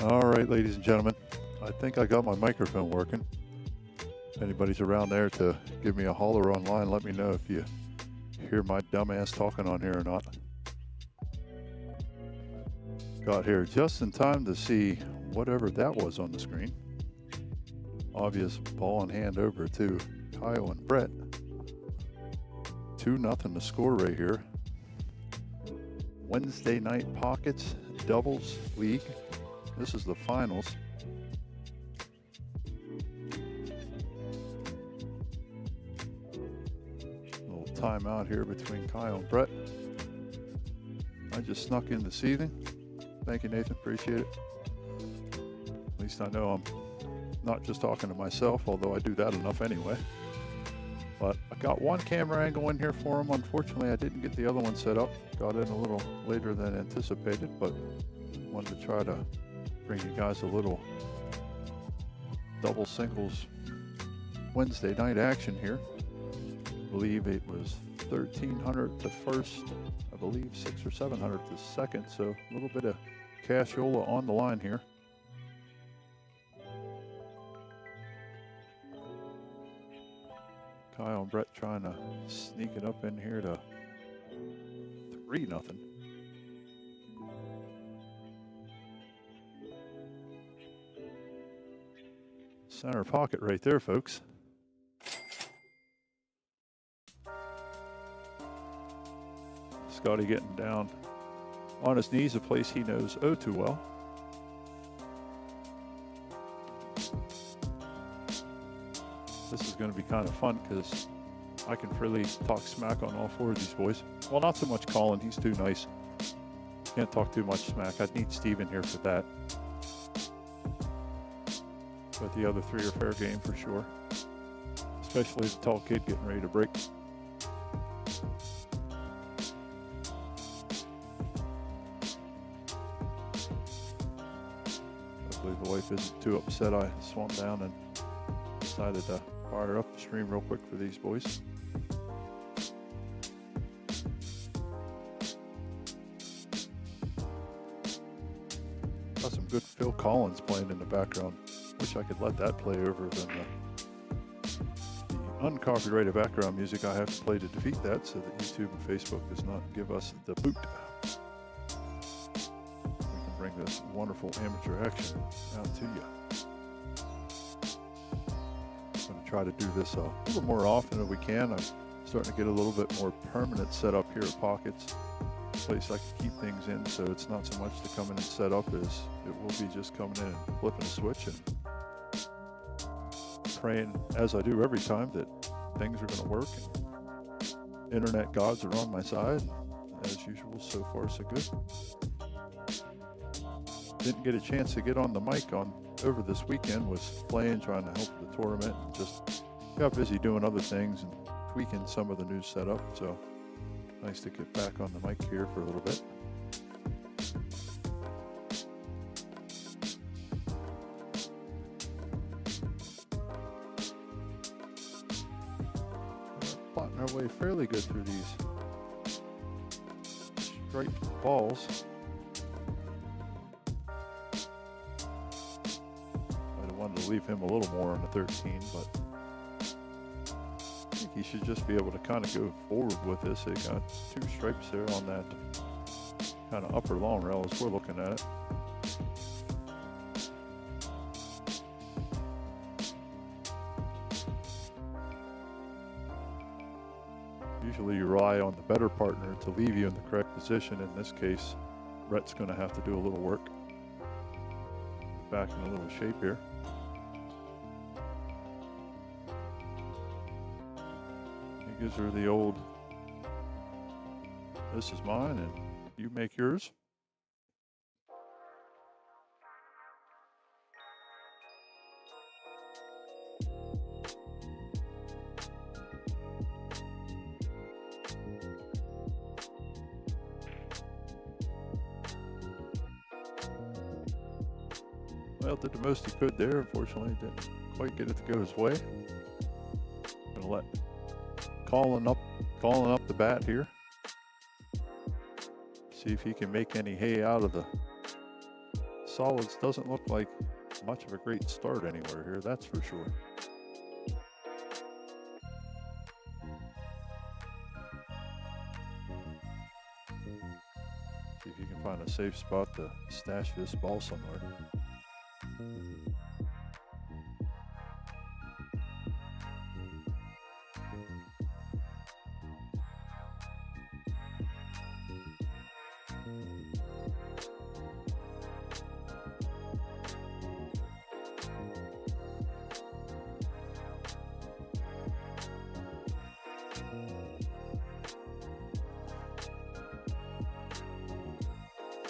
All right, ladies and gentlemen, I think I got my microphone working. If anybody's around there to give me a holler online, let me know if you hear my dumbass talking on here or not. Got here just in time to see whatever that was on the screen. Obvious ball in hand over to Kyle and Brett. 2-0 the score right here. Wednesday night pockets, doubles league. This is the finals. Little timeout here between Kyle and Brett. I just snuck in this evening. Thank you, Nathan. Appreciate it. At least I know I'm not just talking to myself, although I do that enough anyway. But I got one camera angle in here for him. Unfortunately, I didn't get the other one set up. Got in a little later than anticipated, but wanted to try to bring you guys a little double singles Wednesday night action here. I believe it was 1,300 the first, I believe 600 or 700 the second, so a little bit of cashola on the line here. Kyle and Brett trying to sneak it up in here to 3-0. Center pocket right there, folks. Scotty getting down on his knees, a place he knows oh too well. This is going to be kind of fun because I can freely talk smack on all four of these boys. Well, not so much Colin, he's too nice. Can't talk too much smack. I'd need Steven here for that. But the other three are fair game for sure. Especially the tall kid getting ready to break. Hopefully the wife isn't too upset I swung down and decided to fire up the stream real quick for these boys. Got some good Phil Collins playing in the background. Wish I could let that play over than the uncopyrighted background music I have to play to defeat that, so that YouTube and Facebook does not give us the boot. We can bring this wonderful amateur action out to you. I'm going to try to do this a little more often if we can. I'm starting to get a little bit more permanent setup here at Pockets. A place I can keep things in, so it's not so much to come in and set up as it will be just coming in and flipping a switch and praying, as I do every time, that things are going to work and internet gods are on my side. As usual, so far so good. Didn't get a chance to get on the mic over this weekend. Was playing, trying to help the tournament, and just got busy doing other things and tweaking some of the new setup. So nice to get back on the mic here for a little bit. Plotting our way fairly good through these striped balls. Wanted to leave him a little more on the 13, but I think he should just be able to kind of go forward with this. They got two stripes there on that kind of upper long rail as we're looking at it. Usually you rely on the better partner to leave you in the correct position. In this case, Brett's going to have to do a little work. Back in a little shape here. He gives her the old, this is mine and you make yours. Well, did the most he could there. Unfortunately, didn't quite get it to go his way. Gonna let calling up the bat here. See if he can make any hay out of the solids doesn't look like much of a great start anywhere here, that's for sure. See if you can find a safe spot to stash this ball somewhere.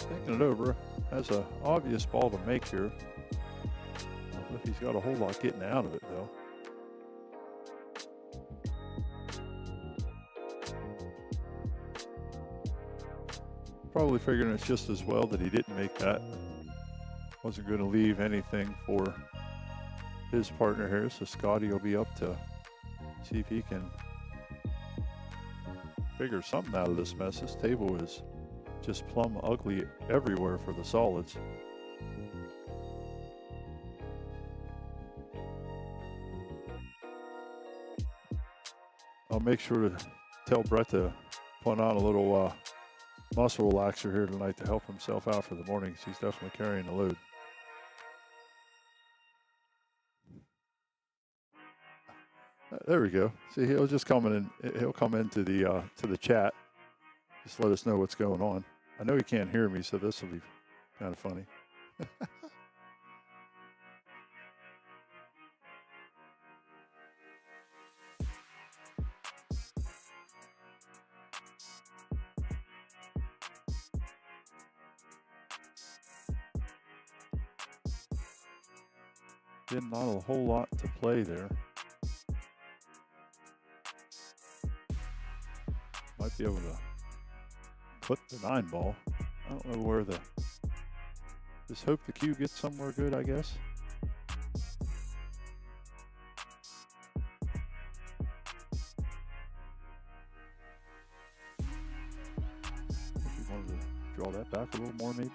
Thinking it over, has an obvious ball to make here. I don't know if he's got a whole lot getting out of it though. Probably figuring it's just as well that he didn't make that. Wasn't going to leave anything for his partner here, so Scotty will be up to see if he can figure something out of this mess. This table is just plumb ugly everywhere for the solids. I'll make sure to tell Brett to put on a little muscle relaxer here tonight to help himself out for the morning, because he's definitely carrying the load. There we go. See, he'll just come in. He'll come into the chat. Just let us know what's going on. I know he can't hear me, so this will be kind of funny. Did not a whole lot to play there. Might be able to clip the 9 ball. I don't know where the... Just hope the cue gets somewhere good, I guess. If you wanted to draw that back a little more, maybe.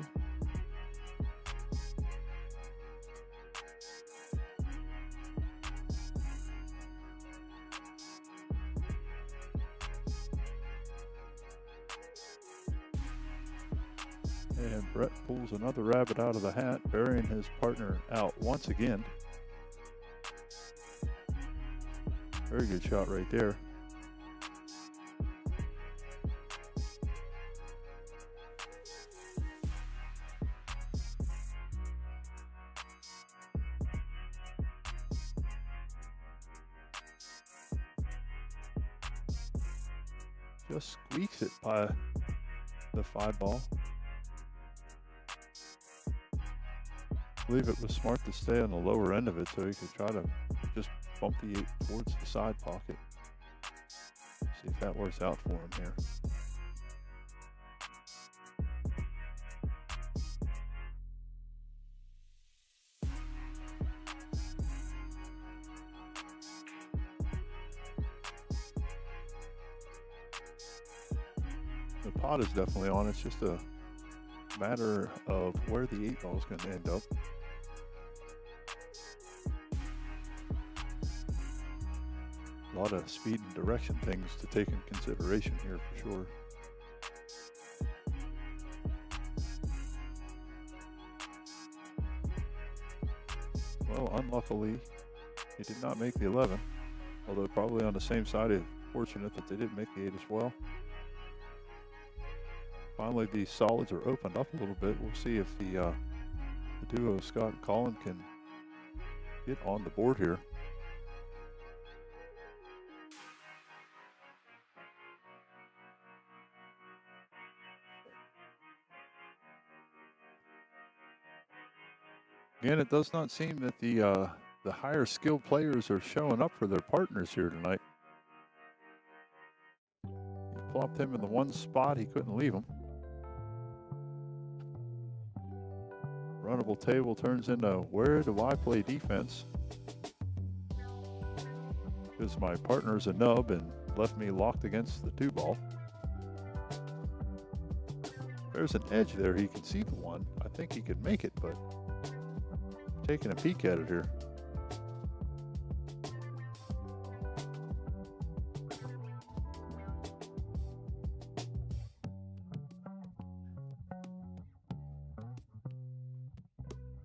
And Brett pulls another rabbit out of the hat, burying his partner out once again. Very good shot right there. Just squeaks it by the 5 ball. I believe it was smart to stay on the lower end of it so he could try to just bump the 8 towards the side pocket. See if that works out for him here. The pot is definitely on. It's just a matter of where the 8 ball is going to end up. A lot of speed and direction things to take in consideration here for sure. Well, unluckily, he did not make the 11, although probably on the same side, it's fortunate that they didn't make the 8 as well. Finally, the solids are opened up a little bit. We'll see if the duo, Scott and Colin, can get on the board here. Again, it does not seem that the higher skilled players are showing up for their partners here tonight. He plopped him in the one spot. He couldn't leave him. Runnable table turns into where do I play defense? Because my partner's a nub and left me locked against the 2 ball. There's an edge there. He can see the one. I think he could make it, but taking a peek at it here.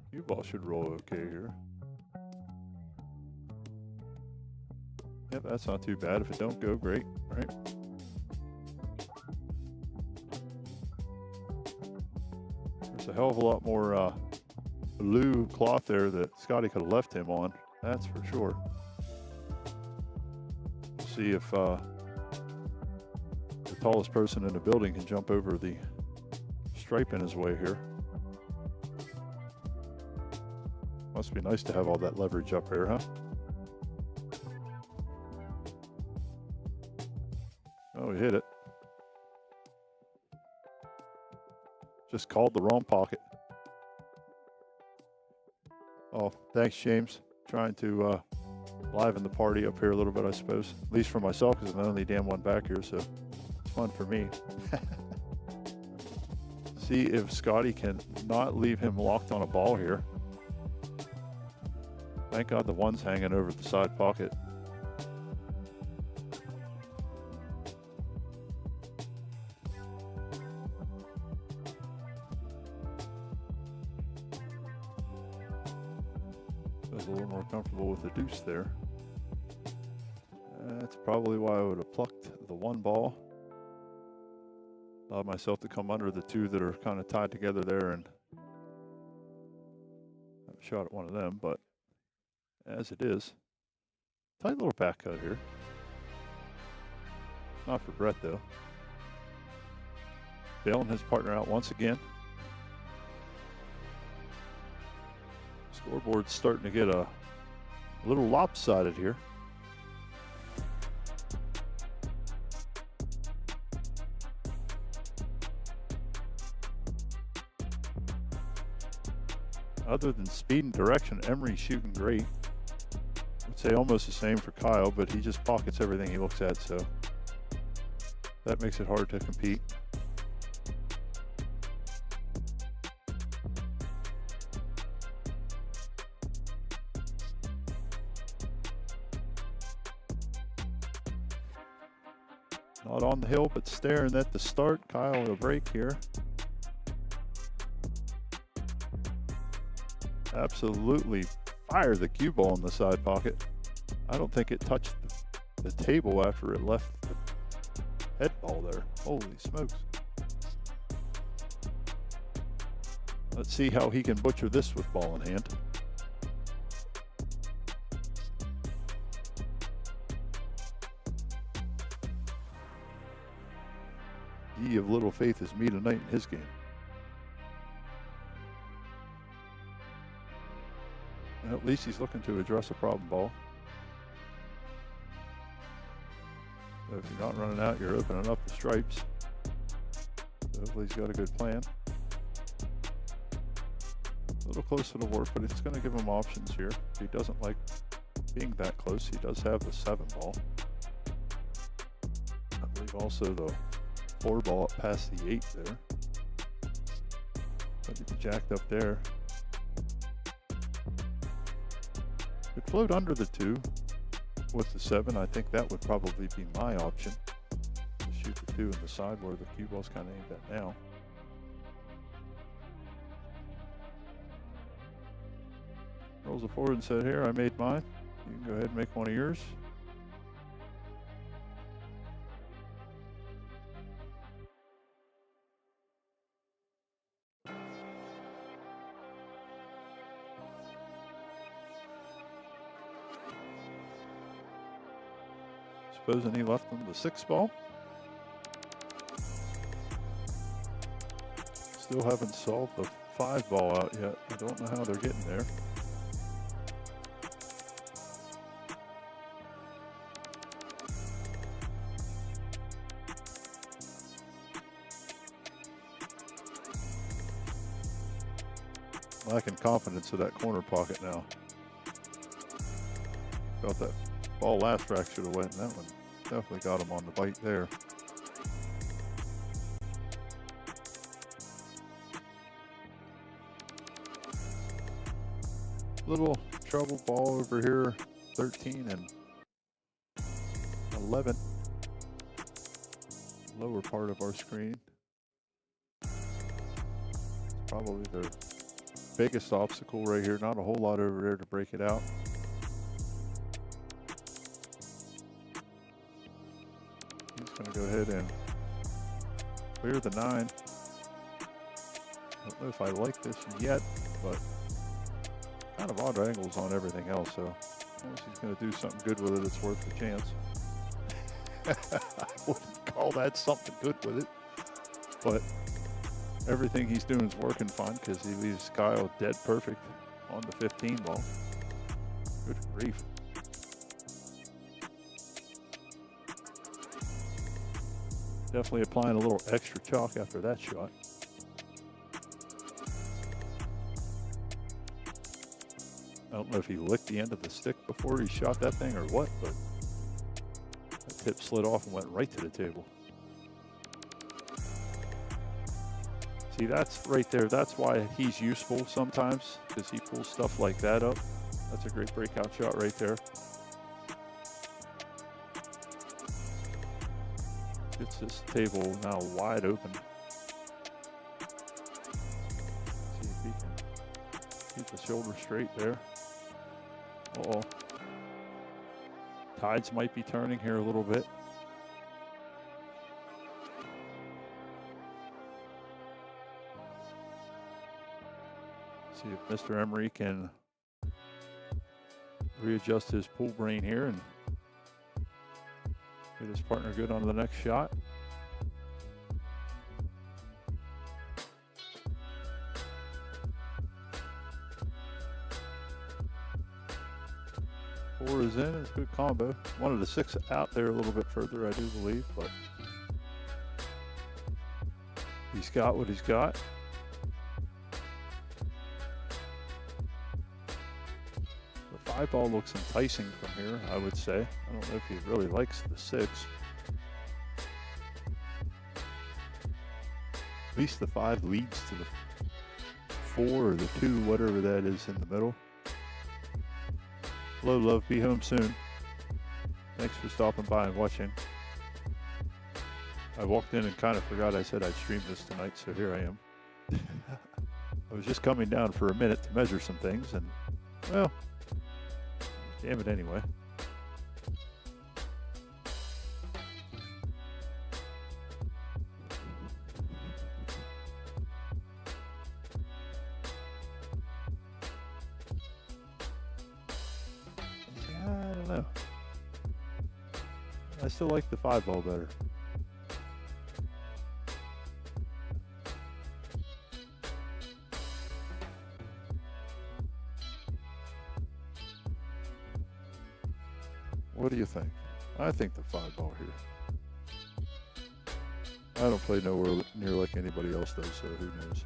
Cue ball should roll okay here. Yep, that's not too bad. If it don't go, great, right? There's a hell of a lot more blue cloth there that Scotty could have left him on. That's for sure. We'll see if the tallest person in the building can jump over the stripe in his way here. Must be nice to have all that leverage up here, huh? Oh, he hit it. Just called the wrong pocket. Oh, thanks, James. Trying to liven the party up here a little bit, I suppose. At least for myself, because I'm the only damn one back here, so it's fun for me. See if Scotty can not leave him locked on a ball here. Thank God the one's hanging over the side pocket. Feels a little more comfortable with the deuce there. That's probably why I would have plucked the one ball. Allowed myself to come under the two that are kind of tied together there and have a shot at one of them, but as it is, tight little back cut here. Not for Brett though. Bailing his partner out once again. Scoreboard's starting to get a little lopsided here. Other than speed and direction, Emery's shooting great. I'd say almost the same for Kyle, but he just pockets everything he looks at, so that makes it hard to compete. Not on the hill, but staring at the start. Kyle will break here. Absolutely fire the cue ball in the side pocket. I don't think it touched the table after it left the head ball there. Holy smokes. Let's see how he can butcher this with ball in hand. Ye of little faith is me tonight in his game. Well, at least he's looking to address a problem ball. So if you're not running out, you're opening up the stripes. So hopefully he's got a good plan. A little close to the work, but it's going to give him options here. If he doesn't like being that close, he does have the 7 ball. I believe also the 4 ball up past the 8 there. But he'd be jacked up there. It float under the 2 with the 7. I think that would probably be my option. To shoot the 2 in the side where the cue ball's kind of aimed at now. Rolls it forward and said, here, I made mine. You can go ahead and make one of yours. Supposing he left them the 6 ball. Still haven't solved the 5 ball out yet. I don't know how they're getting there. Lacking confidence of that corner pocket now. Felt that ball last rack should have went, and that one definitely got him on the bite there. Little trouble ball over here, 13 and 11. Lower part of our screen. Probably the biggest obstacle right here. Not a whole lot over there to break it out. He's going to go ahead and clear the 9. I don't know if I like this yet, but kind of odd angles on everything else, so unless he's going to do something good with it, it's worth the chance. I wouldn't call that something good with it, but everything he's doing is working fine because he leaves Kyle dead perfect on the 15 ball. Good grief. Definitely applying a little extra chalk after that shot. I don't know if he licked the end of the stick before he shot that thing or what, but that tip slid off and went right to the table. See, that's right there. That's why he's useful sometimes, because he pulls stuff like that up. That's a great breakout shot right there. Gets this table now wide open. See if he can keep the shoulder straight there. Uh-oh. Tides might be turning here a little bit. See if Mr. Emery can readjust his pool brain here and get his partner good on the next shot. Four is in. It's a good combo. Wanted the 6 out there a little bit further, I do believe, but he's got what he's got. The 5 ball looks enticing from here, I would say. I don't know if he really likes the 6. At least the 5 leads to the 4 or the 2, whatever that is in the middle. Hello, love. Be home soon. Thanks for stopping by and watching. I walked in and kind of forgot I said I'd stream this tonight, so here I am. I was just coming down for a minute to measure some things, and, well, damn it anyway. I don't know. I still like the 5 ball better. What do you think? I think the 5 ball here. I don't play nowhere near like anybody else does, so who knows?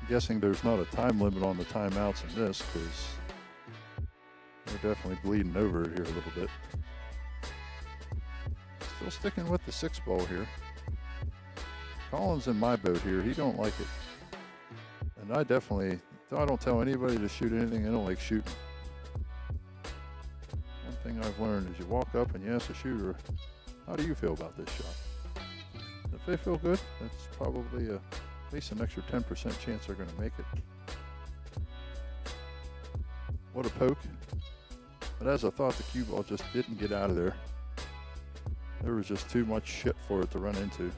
Guessing there's not a time limit on the timeouts in this, because they're definitely bleeding over here a little bit. Still sticking with the 6 ball here. Colin's in my boat here. He don't like it. And I don't tell anybody to shoot anything. I don't like shooting. One thing I've learned is you walk up and you ask the shooter, how do you feel about this shot? If they feel good, that's probably at least an extra 10% chance they're going to make it. What a poke. But as I thought, the cue ball just didn't get out of there. There was just too much shit for it to run into.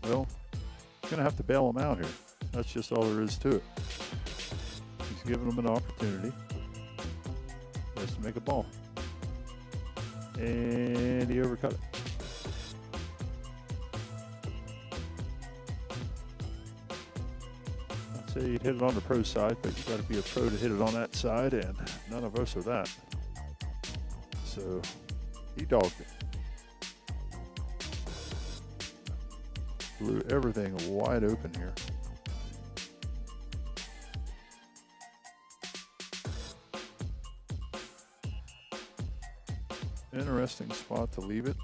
Well, he's going to have to bail him out here. That's just all there is to it. He's giving him an opportunity just to make a ball. And he overcut it. I'd say he'd hit it on the pro side, but you got to be a pro to hit it on that side, and none of us are that. So he dogged it. Blew everything wide open here. Interesting spot to leave it.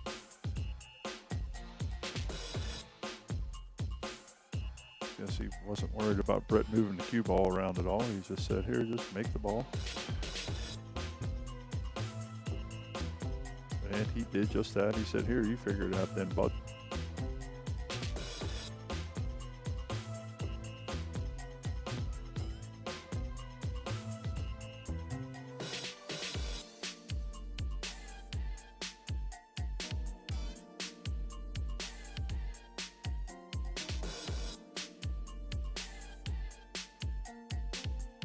Guess he wasn't worried about Brett moving the cue ball around at all. He just said, here, just make the ball. And he did just that. He said, here, you figure it out then, bud.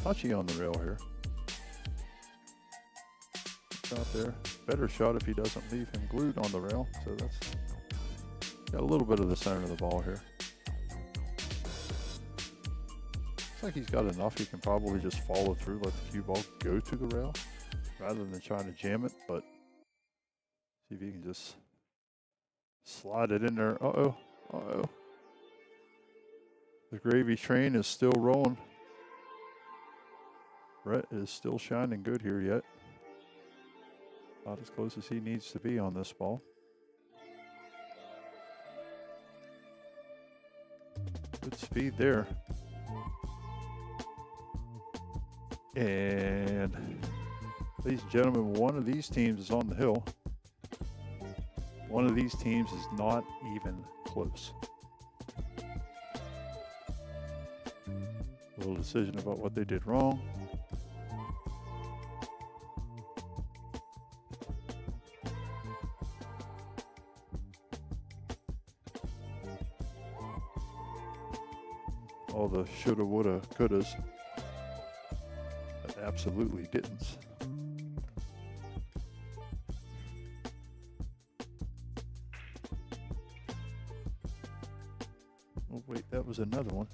Touchy on the rail here. Out there. Better shot if he doesn't leave him glued on the rail. So that's got a little bit of the center of the ball here. Looks like he's got enough. He can probably just follow through, let the cue ball go to the rail rather than trying to jam it. But see if he can just slide it in there. Uh-oh. Uh-oh. The gravy train is still rolling. Brett is still shining good here yet. Not as close as he needs to be on this ball. Good speed there. And ladies and gentlemen, one of these teams is on the hill. One of these teams is not even close. A little decision about what they did wrong. All the shoulda, woulda, couldas that absolutely didn't. Oh wait, that was another one.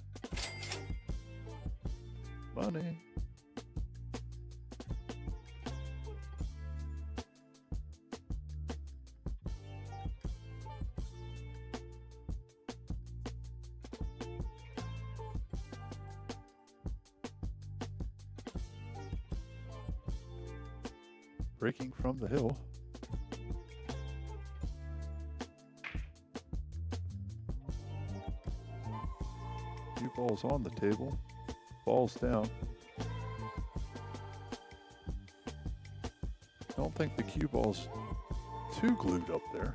Money. Breaking from the hill. Cue balls on the table. Balls down. I don't think the cue ball's too glued up there.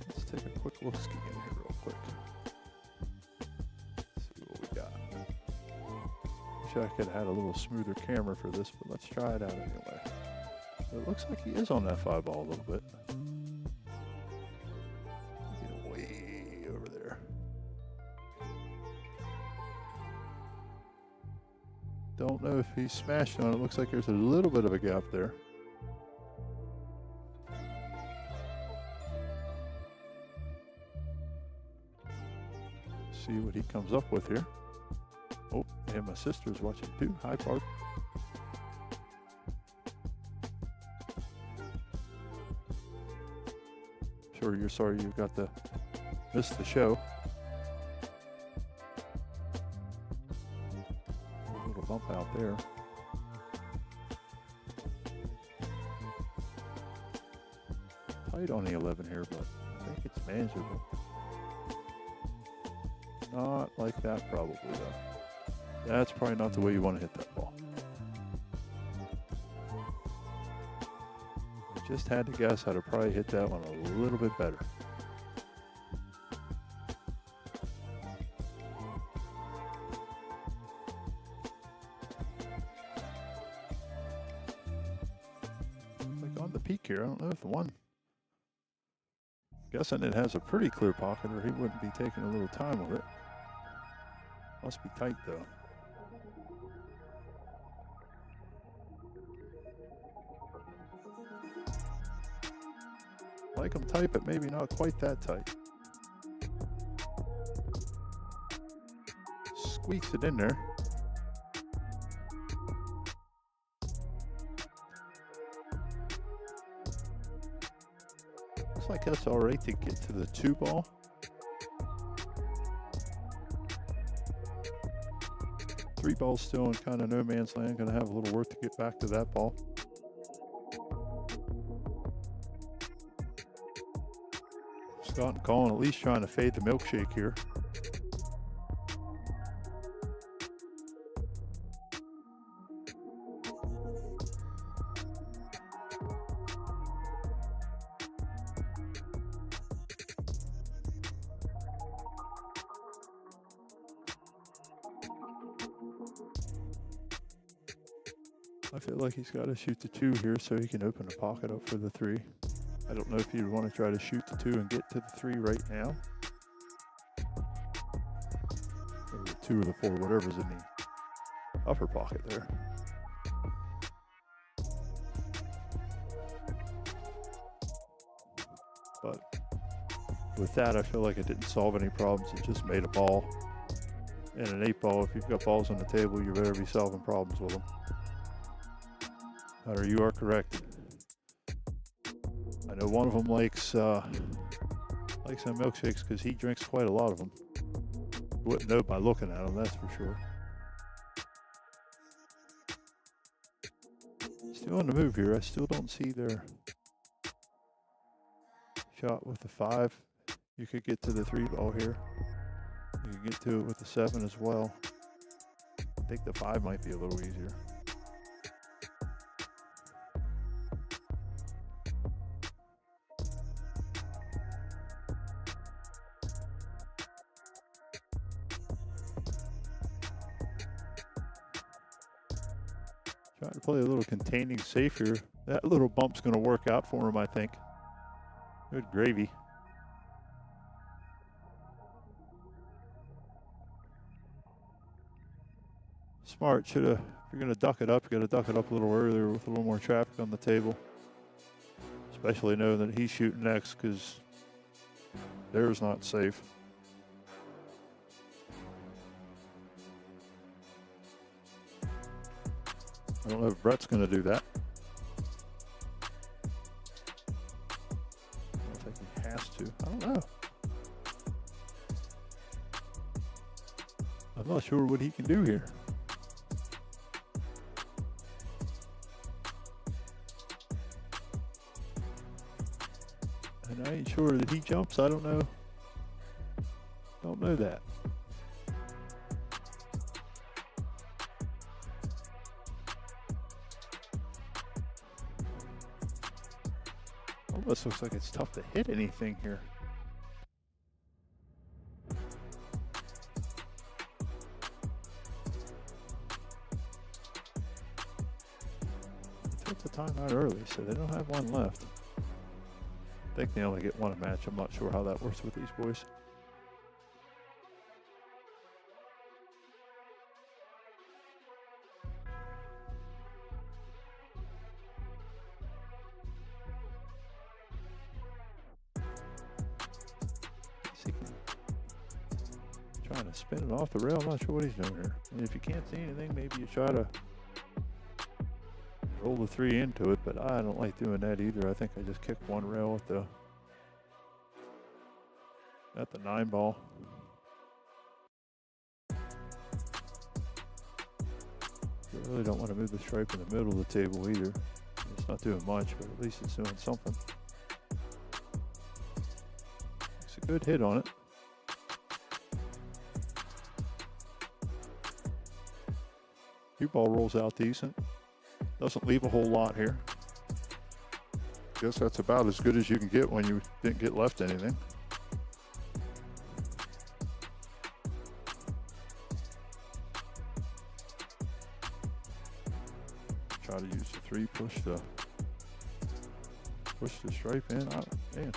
Let's take a quick look ski in here real quick. See what we got. Wish I could have had a little smoother camera for this, but let's try it out anyway. It looks like he is on that 5-ball a little bit. Get way over there. Don't know if he's smashed on it. Looks like there's a little bit of a gap there. See what he comes up with here. Oh, and my sister's watching too. Hi, Park. Sure, you're sorry you got to miss the show. A little bump out there. Tight on the 11 here, but I think it's manageable. Not like that probably though. That's probably not the way you want to hit that ball. Just had to guess how to probably hit that one a little bit better. peek here. I don't know if the one, guessing it has a pretty clear pocket or he wouldn't be taking a little time with it. Must be tight though. Like them tight, but maybe not quite that tight. Squeaks it in there. Looks like that's all right to get to the 2 ball. Three ball's still in kind of no man's land. Gonna have a little work to get back to that ball. Scott and Colin at least trying to fade the milkshake here. I feel like he's got to shoot the 2 here so he can open the pocket up for the 3. I don't know if you'd want to try to shoot the 2 and get to the 3 right now. Or the 2 or the 4, whatever's in the upper pocket there. But with that, I feel like it didn't solve any problems. It just made a ball. And an 8 ball, if you've got balls on the table, you better be solving problems with them. Hunter, you are correct. I know one of them likes some milkshakes because he drinks quite a lot of them. You wouldn't know by looking at them, that's for sure. Still on the move here. I still don't see their shot with the 5. You could get to the 3 ball here. You could get to it with the 7 as well. I think the 5 might be a little easier. Trying to play a little containing safe here. That little bump's going to work out for him, I think. Good gravy. Smart. Should have. If you're going to duck it up, you got to duck it up a little earlier with a little more traffic on the table. Especially knowing that he's shooting next because theirs not safe. I don't know if Brett's going to do that. I don't think he has to. I don't know. I'm not sure what he can do here. And I ain't sure that he jumps. I don't know. Don't know that. Almost looks like it's tough to hit anything here. They took the time out early, so they don't have one left. I think they only get one a match. I'm not sure how that works with these boys. Trying to spin it off the rail. I'm not sure what he's doing here. And if you can't see anything, maybe you try to roll the 3 into it, but I don't like doing that either. I think I just kicked one rail at the 9 ball. I really don't want to move the stripe in the middle of the table either. It's not doing much, but at least it's doing something. It's a good hit on it. Your ball rolls out decent. Doesn't leave a whole lot here. Guess that's about as good as you can get when you didn't get left anything. Try to use the 3, push the push the stripe in. Man,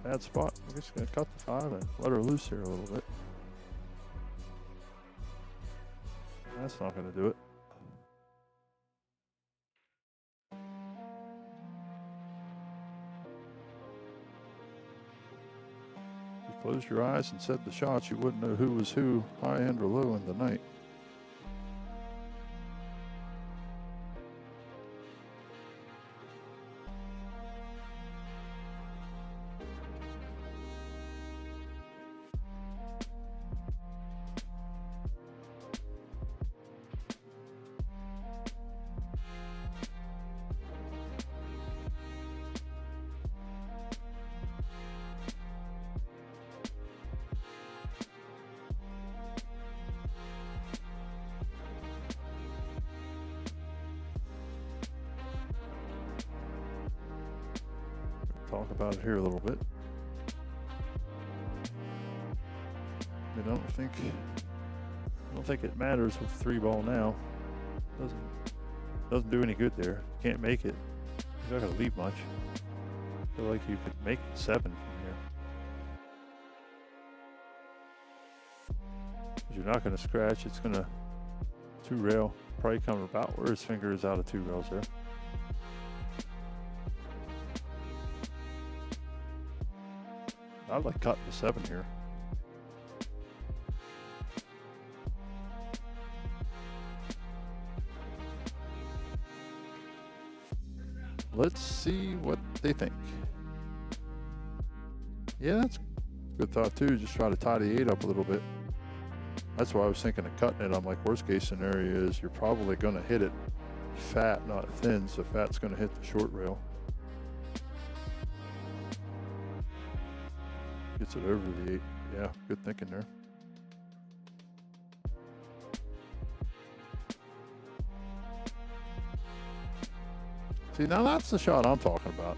bad spot. I'm just gonna cut the 5 and let her loose here a little bit. That's not gonna do it. If you closed your eyes and said the shots, you wouldn't know who was who, high end or low in the night. Talk about it here a little bit. I don't think it matters with 3-ball now. Doesn't do any good there. Can't make it. You're not gonna leave much. I feel like you could make 7 from here. You're not gonna scratch. It's gonna 2-rail. Probably come about where his finger is out of 2 rails there. I'd like cutting the 7 here. Let's see what they think. Yeah, that's a good thought too. Just try to tie the 8 up a little bit. That's why I was thinking of cutting it. I'm like, worst case scenario is you're probably going to hit it fat, not thin. So fat's going to hit the short rail. Gets it over the 8. Yeah, good thinking there. See, now that's the shot I'm talking about.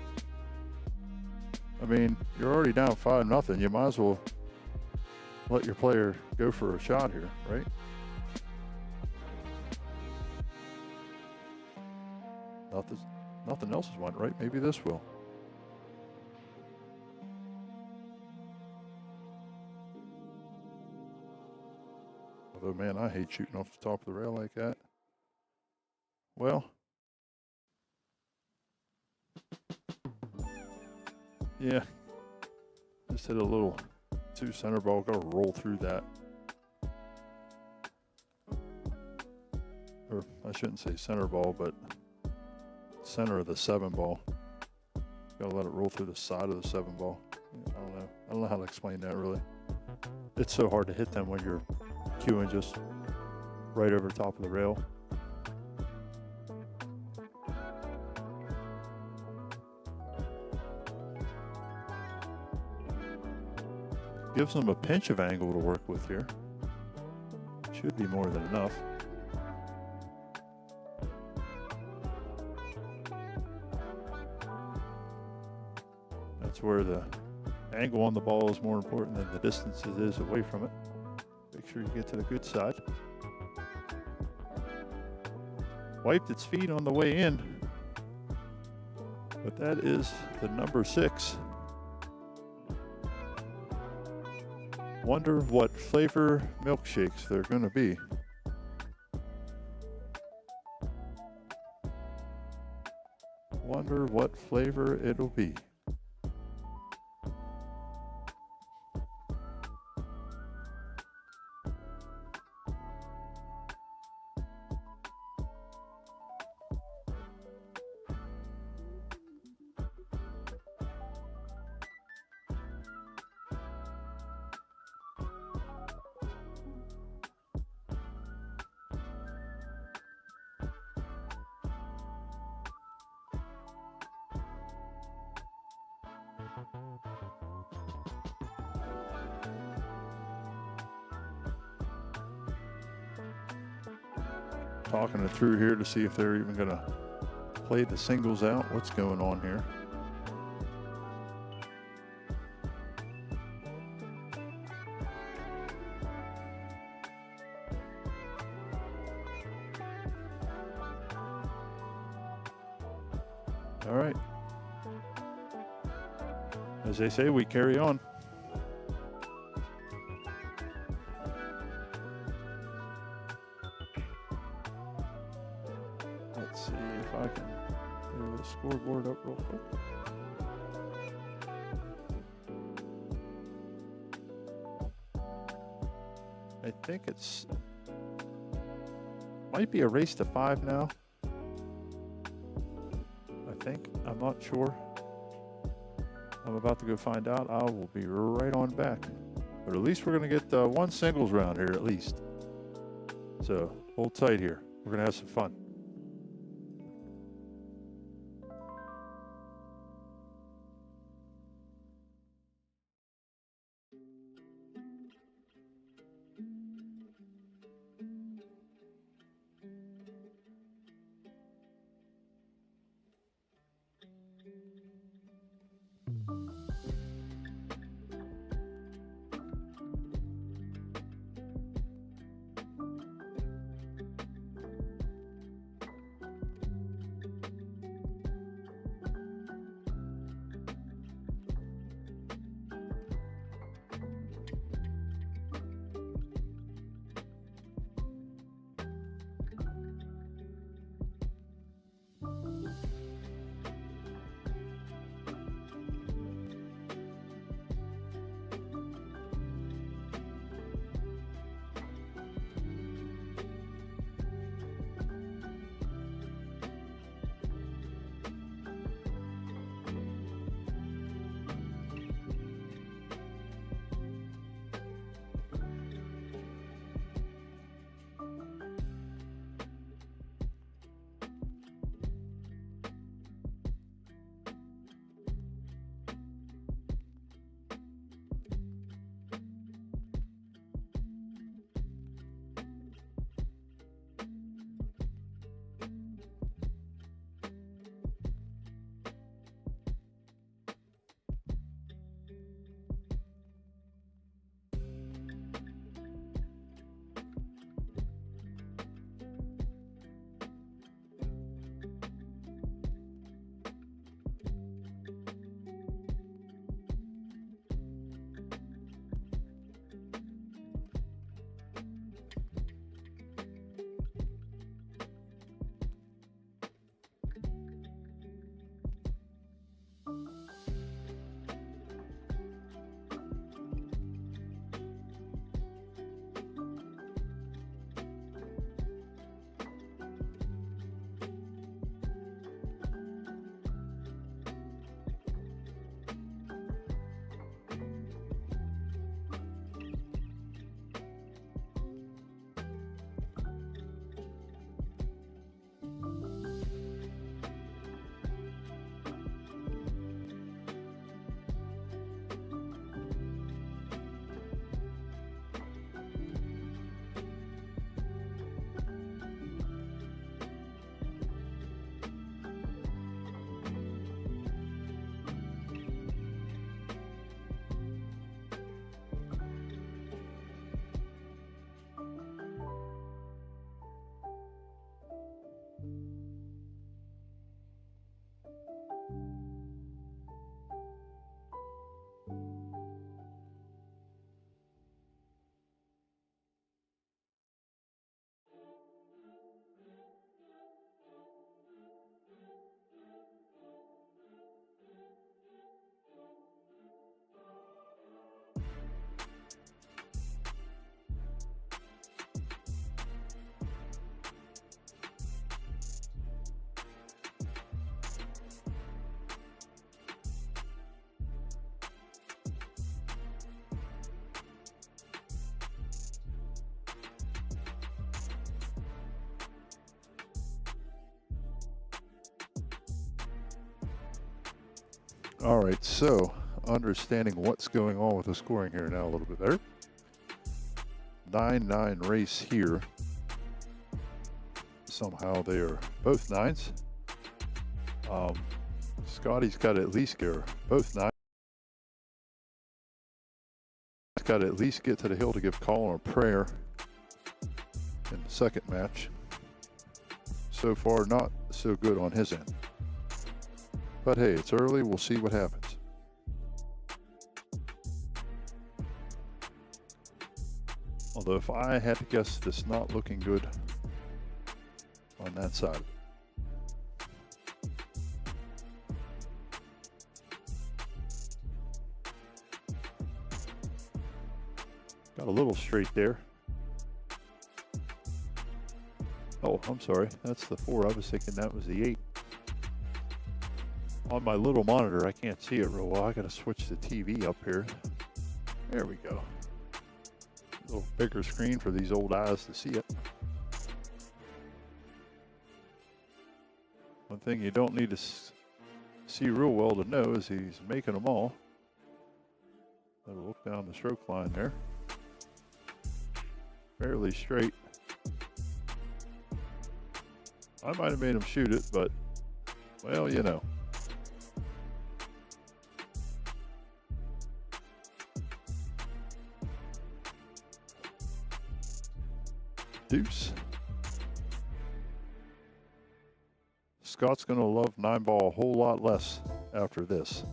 I mean, you're already down 5-0. You might as well let your player go for a shot here, right? Nothing else is went right. Maybe this will. Although, man, I hate shooting off the top of the rail like that. Well, yeah, just hit a little 2 center ball. Got to roll through that. Or I shouldn't say center ball, but center of the 7 ball. Got to let it roll through the side of the 7 ball. I don't know how to explain that really. It's so hard to hit them when you're cueing just right over top of the rail. Gives them a pinch of angle to work with here. Should be more than enough. That's where the angle on the ball is more important than the distance it is away from it. Make sure you get to the good side. Wiped its feet on the way in, but that is the number 6. Wonder what flavor milkshakes they're going to be. Wonder what flavor it'll be. Talking it through here to see if they're even going to play the singles out. What's going on here? All right. as they say, we carry on. Let's see if I can throw the scoreboard up real quick. I think it's might be a race to 5 now. I think. I'm not sure. I'm about to go find out. I will be right on back. But at least we're going to get one singles round here at least. So hold tight here. We're going to have some fun. All right, so understanding what's going on with the scoring here now a little bit better. 9-9 race here. Somehow they are both 9s. Scotty's got to at least get both 9s. He's got to at least get to the hill to give Colin a prayer in the second match. So far, not so good on his end. But hey, it's early. We'll see what happens. So if I had to guess, this not looking good on that side. Got a little straight there. Oh, I'm sorry. That's the 4. I was thinking that was the 8. On my little monitor, I can't see it real well. I gotta switch the TV up here. There we go. A little bigger screen for these old eyes to see it. One thing you don't need to see real well to know is he's making them all. Better look down the stroke line there. Fairly straight. I might have made him shoot it, but, well, you know. Deuce. Scott's going to love 9-ball a whole lot less after this.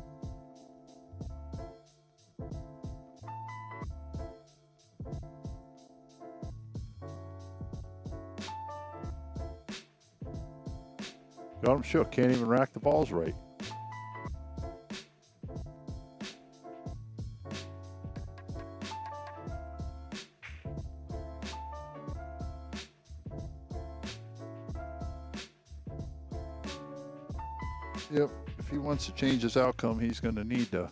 Got him shook, can't even rack the balls right. Yep, if he wants to change his outcome, he's going to need to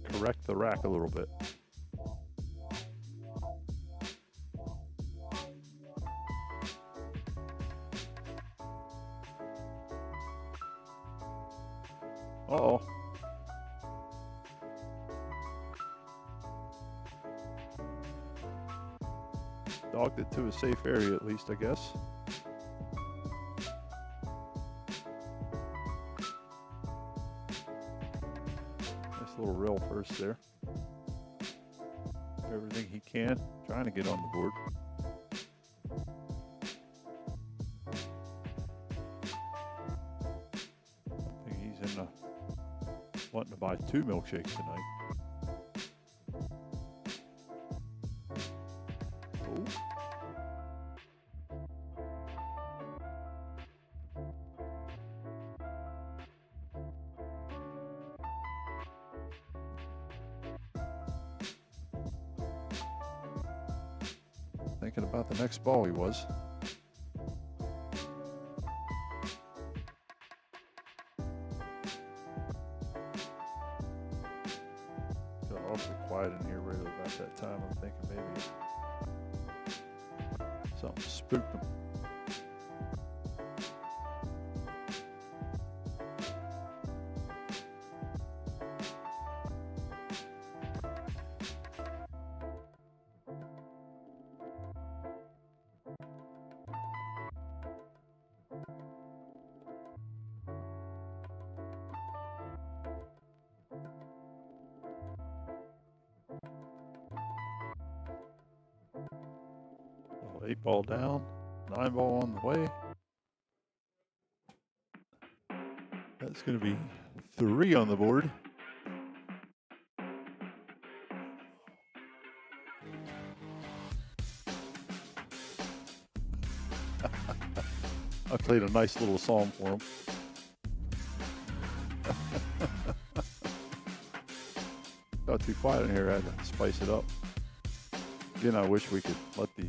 correct the rack a little bit. Uh-oh. Dogged it to a safe area at least, I guess. Nice little rail first there. Everything he can, trying to get on the board. I think he's in the wanting to buy 2 milkshakes tonight. Oh. Thinking about the next ball he was. Got awfully quiet in here right about that time. I'm thinking maybe something spooked him. Oh, 8 ball down, 9 ball on the way. That's going to be 3 on the board. I played a nice little song for him. Got too quiet in here, I had to spice it up. Again, I wish we could let the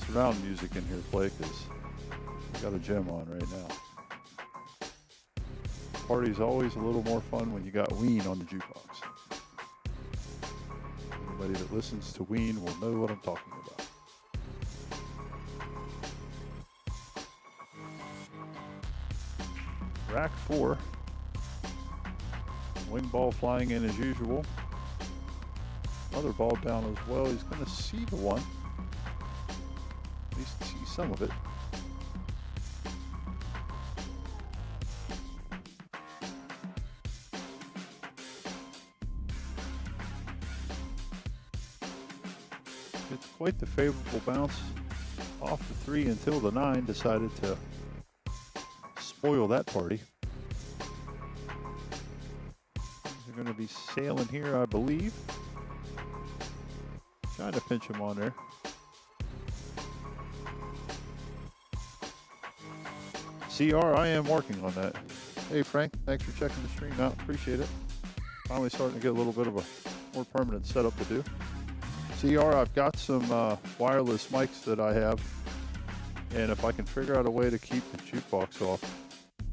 surround music in here play, because we got a gem on right now. Party's always a little more fun when you got Ween on the jukebox. Anybody that listens to Ween will know what I'm talking about. Rack 4. Wing ball flying in as usual. Another ball down as well. He's going to see the one. At least see some of it. It's quite the favorable bounce off the 3 until the 9 decided to spoil that party. They're going to be sailing here, I believe. Trying to pinch him on there. CR, I am working on that. Hey Frank, thanks for checking the stream out. Appreciate it. Finally starting to get a little bit of a more permanent setup to do. CR, I've got some wireless mics that I have, and if I can figure out a way to keep the jukebox off,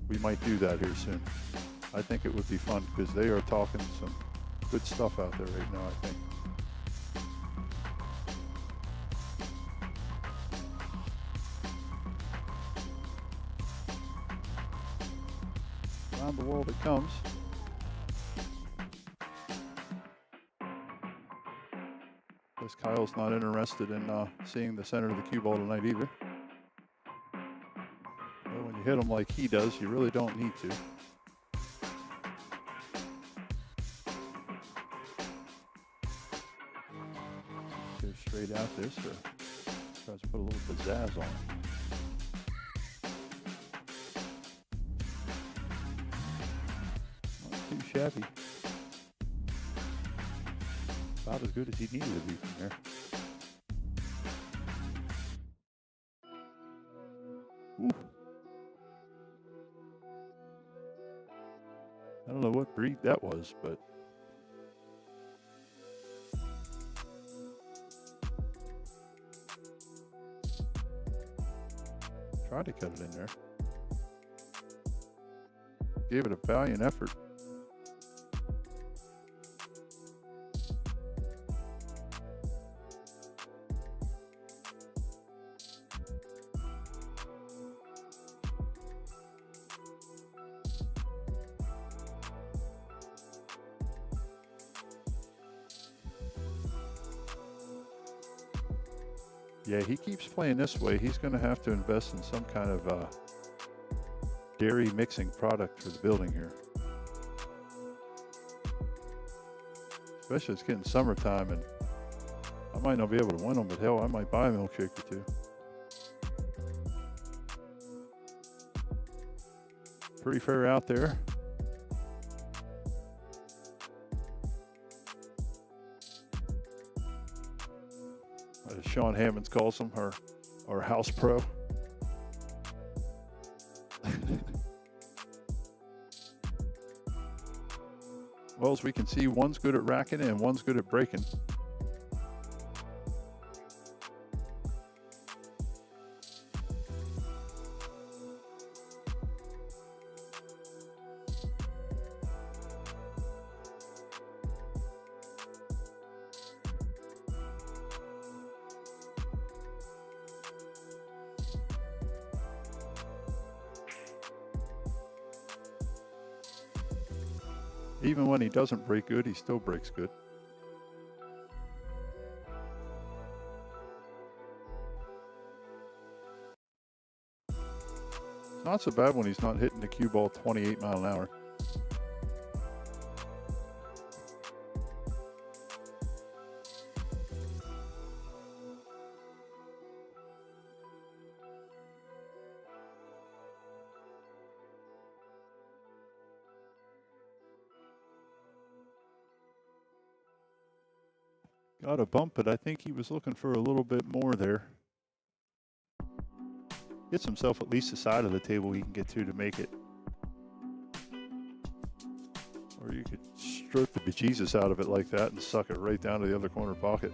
we might do that here soon. I think it would be fun because they are talking some good stuff out there right now, I think. Around the world it comes. Guess Kyle's not interested in seeing the center of the cue ball tonight either. But when you hit him like he does, you really don't need to. Go straight out this, or tries to put a little pizzazz on it. Not too shabby. About as good as he needed to be from there. Ooh. I don't know what breed that was, but tried to cut it in there. Gave it a valiant effort. Yeah, he keeps playing this way. He's going to have to invest in some kind of dairy mixing product for the building here. Especially it's getting summertime, and I might not be able to win them, but hell, I might buy a milkshake or two. Pretty fair out there. As Sean Hammonds calls him, our house pro. Well, as we can see, one's good at racking and one's good at breaking. Even when he doesn't break good, he still breaks good. It's not so bad when he's not hitting the cue ball 28 miles an hour. Got a bump, but I think he was looking for a little bit more there. Gets himself at least the side of the table he can get to make it. Or you could stroke the bejesus out of it like that and suck it right down to the other corner pocket.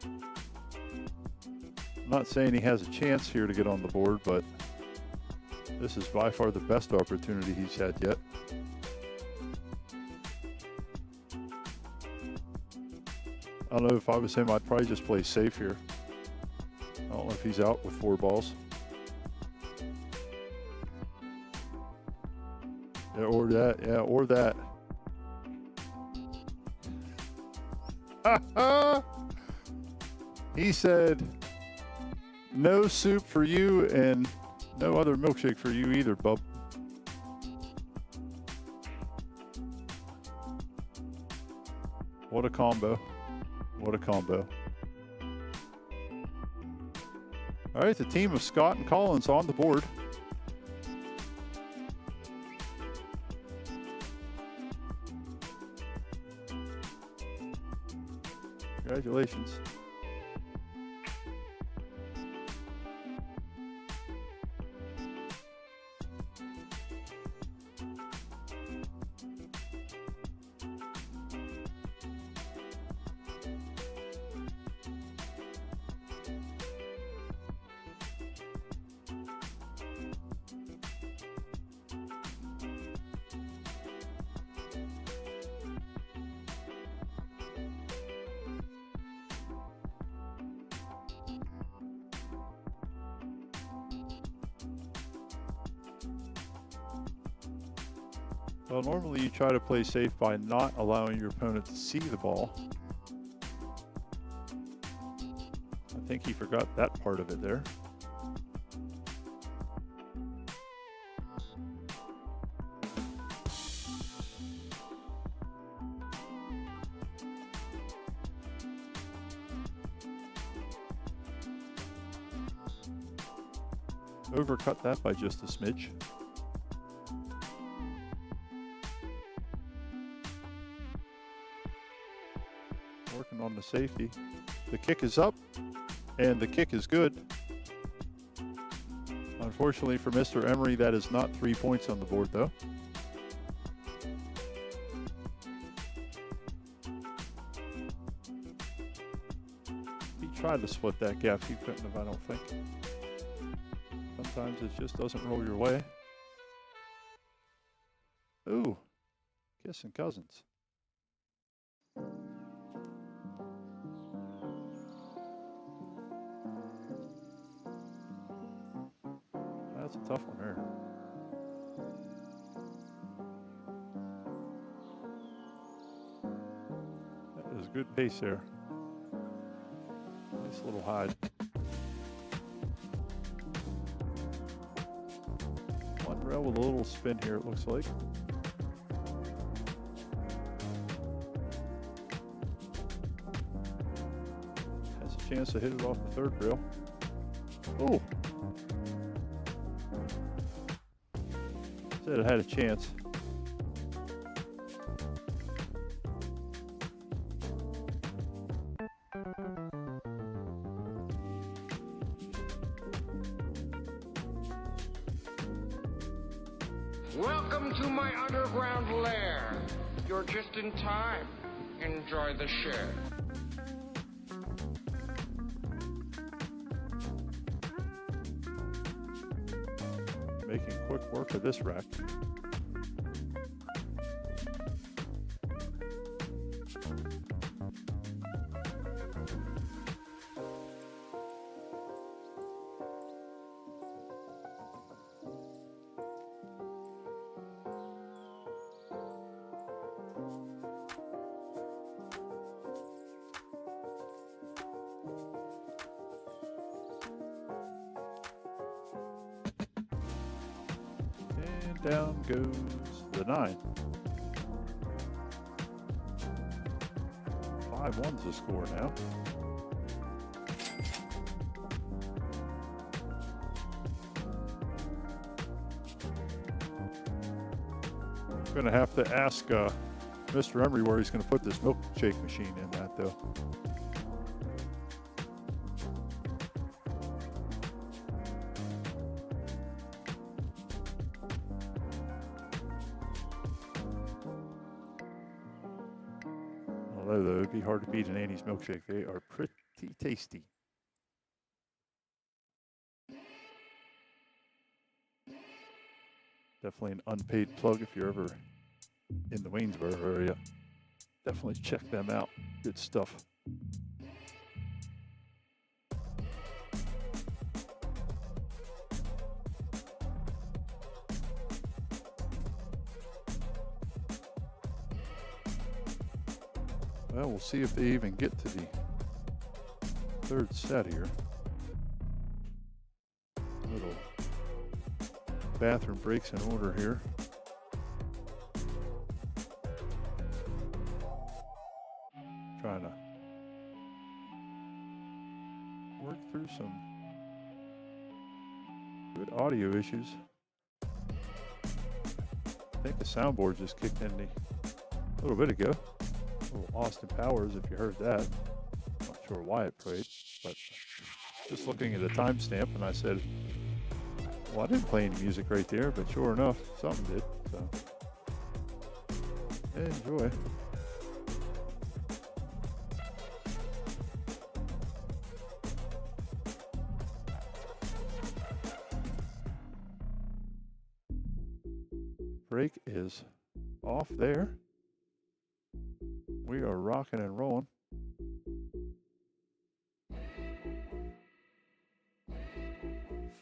I'm not saying he has a chance here to get on the board, but this is by far the best opportunity he's had yet. I don't know, if I was him, I'd probably just play safe here. I don't know if he's out with 4 balls. Yeah, or that. Yeah, or that. He said, no soup for you and no other milkshake for you either, bub. What a combo. What a combo. All right, the team of Scott and Collins on the board. Congratulations. Well, normally you try to play safe by not allowing your opponent to see the ball. I think he forgot that part of it there. Overcut that by just a smidge. Working on the safety. The kick is up, and the kick is good. Unfortunately for Mr. Emery, that is not 3 points on the board, though. He tried to split that gap. He couldn't have, I don't think. Sometimes it just doesn't roll your way. Ooh, kissing cousins. That's a tough one there. That is good pace there. Nice little hide. One rail with a little spin here, it looks like. Has a chance to hit it off the third rail. Oh! Said it had a chance. Welcome to my underground lair. You're just in time. Enjoy the share. Making quick work of this rack. Down goes the 9. 5-1's the score now. I'm going to have to ask Mr. Emery where he's going to put this milkshake machine in that, though. Although, it'd be hard to beat an Annie's milkshake. They are pretty tasty. Definitely an unpaid plug if you're ever in the Waynesboro area. Definitely check them out. Good stuff. Well, we'll see if they even get to the third set here. Little bathroom breaks in order here. Trying to work through some good audio issues. I think the soundboard just kicked in a little bit ago. Little Austin Powers, if you heard that. sure why it played, but just looking at the timestamp, and I said, well, I didn't play any music right there, but sure enough, something did. So, enjoy. Break is off there. We are rocking and rolling.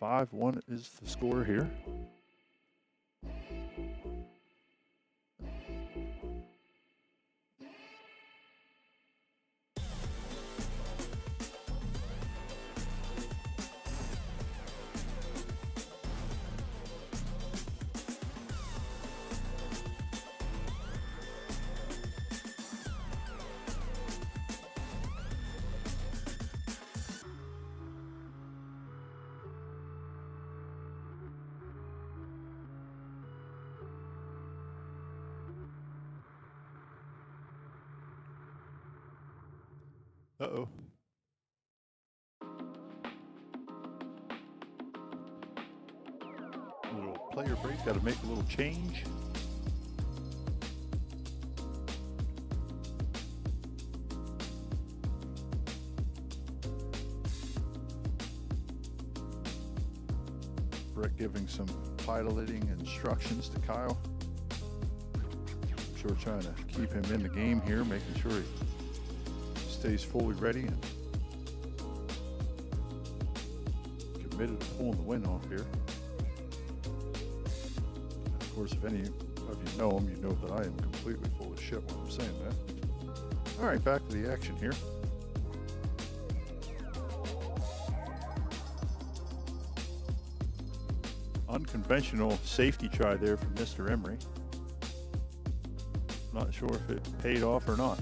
5-1 is the score here. Uh-oh. A little player break, got to make a little change. Brett giving some piloting instructions to Kyle. I'm sure trying to keep him in the game here, making sure he stays fully ready and committed to pulling the win off here. Of course, if any of you know him, you know that I am completely full of shit when I'm saying that. All right, back to the action here. Unconventional safety try there from Mr. Emery. Not sure if it paid off or not.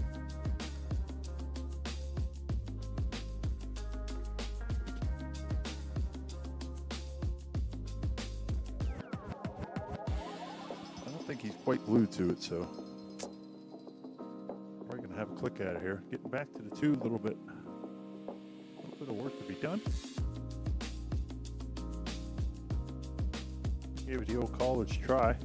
He's quite glued to it, so probably gonna have a click at it here. Getting back to the two, a little bit of work to be done. Gave it the old college try.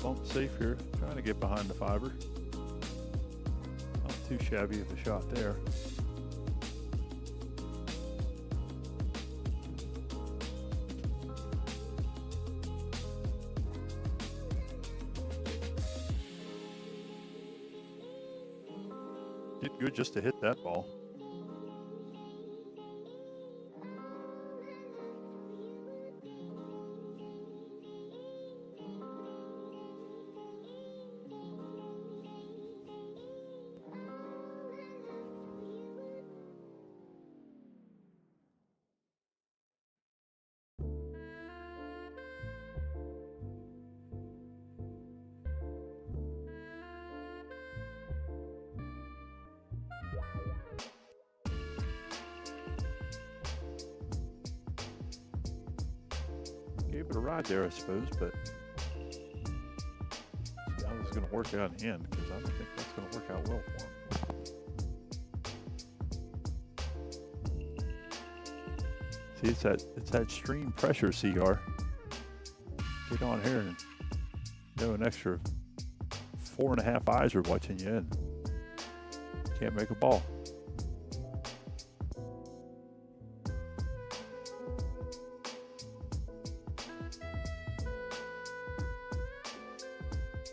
Bump safe here, trying to get behind the fiber. Not too shabby of a shot there. Did good just to hit that ball. Gave it a ride there, I suppose, but see how this is going to work out in the end, because I don't think that's going to work out well for him. See, it's that stream pressure, CR. Get on here and an extra 4.5 eyes are watching you, and can't make a ball.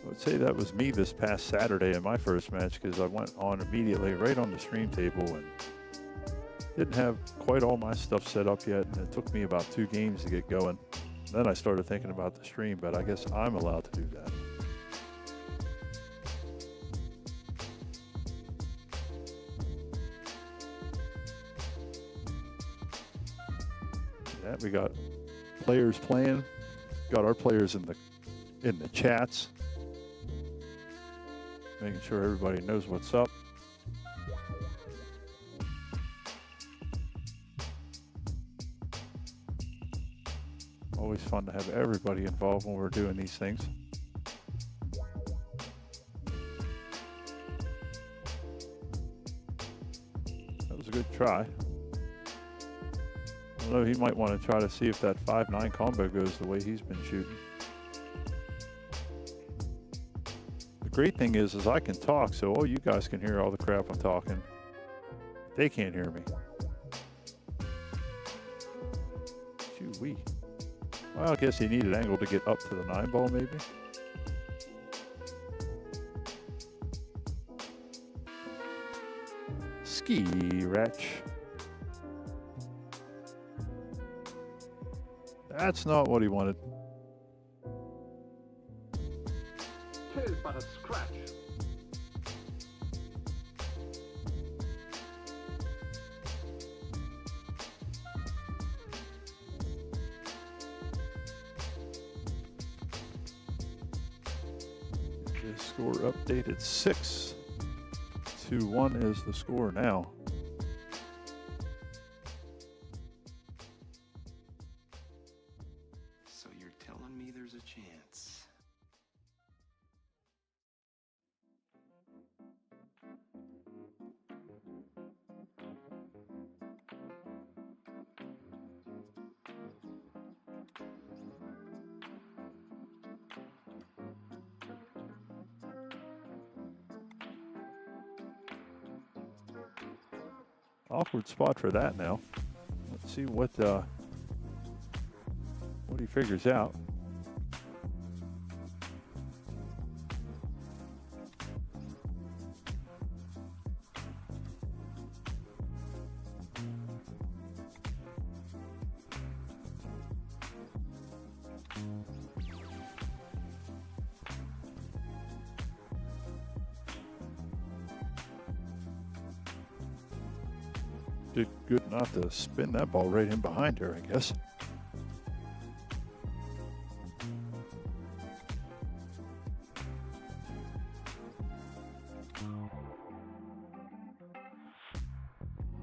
I would say that was me this past Saturday in my first match, because I went on immediately right on the stream table and didn't have quite all my stuff set up yet, and it took me about 2 games to get going. Then I started thinking about the stream, but I guess I'm allowed to do that. Yeah, we got players playing, got our players in the chats, making sure everybody knows what's up. Always fun to have everybody involved when we're doing these things. That was a good try. Although he might want to try to see if that 5-9 combo goes the way he's been shooting. The great thing is I can talk, so all you guys can hear all the crap I'm talking. They can't hear me. Shoo-wee. Well, I guess he needed angle to get up to the 9 ball, maybe. Ski ratch. That's not what he wanted. Tis but a scratch. The score updated 6-1 is the score now. So you're telling me there's a chance? Awkward spot for that now. Let's see what he figures out. Did good not to spin that ball right in behind her, I guess.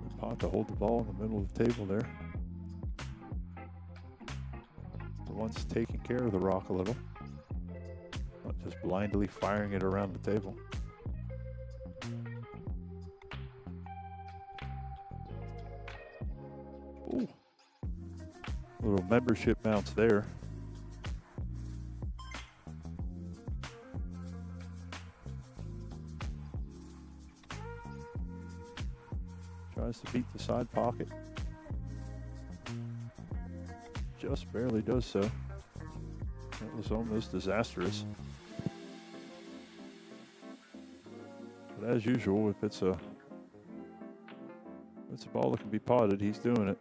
Good pot to hold the ball in the middle of the table there. For once taking care of the rock a little. Not just blindly firing it around the table. Ooh. Little membership bounce there. Tries to beat the side pocket. Just barely does so. That was almost disastrous. But as usual, if it's a ball that can be potted, he's doing it.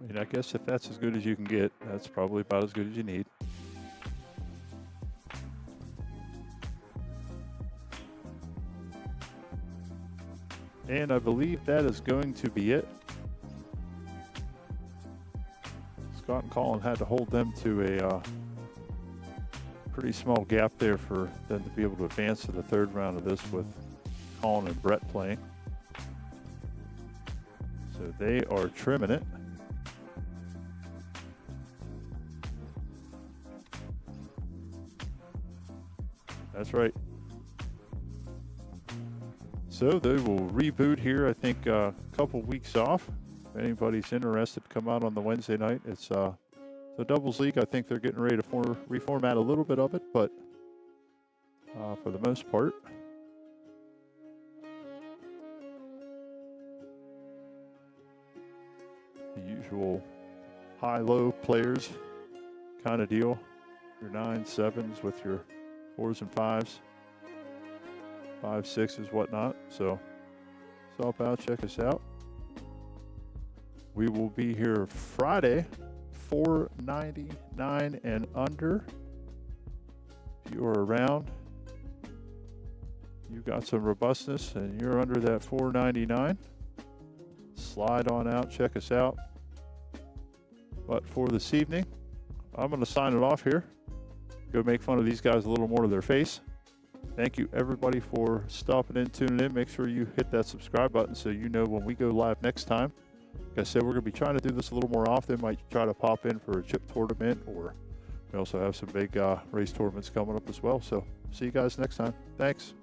I mean, I guess if that's as good as you can get, that's probably about as good as you need. And I believe that is going to be it. Scott and Colin had to hold them to a pretty small gap there for them to be able to advance to the third round of this with Colin and Brett playing. So they are trimming it. That's right. So they will reboot here, I think, a couple weeks off. If anybody's interested, come out on the Wednesday night. It's the doubles league. I think they're getting ready to reformat a little bit of it, but for the most part, the usual high-low players kind of deal. Your 9s, 7s with your 4s and 5s, 5s, 6s, whatnot. So stop out, check us out. We will be here Friday, 499 and under. If you are around, you got some robustness and you're under that 499, slide on out, check us out. But for this evening, I'm going to sign it off here. Go make fun of these guys a little more to their face. Thank you, everybody, for stopping in, tuning in. Make sure you hit that subscribe button so you know when we go live next time. Like I said, we're going to be trying to do this a little more often. Might try to pop in for a chip tournament, or we also have some big race tournaments coming up as well. So see you guys next time. Thanks.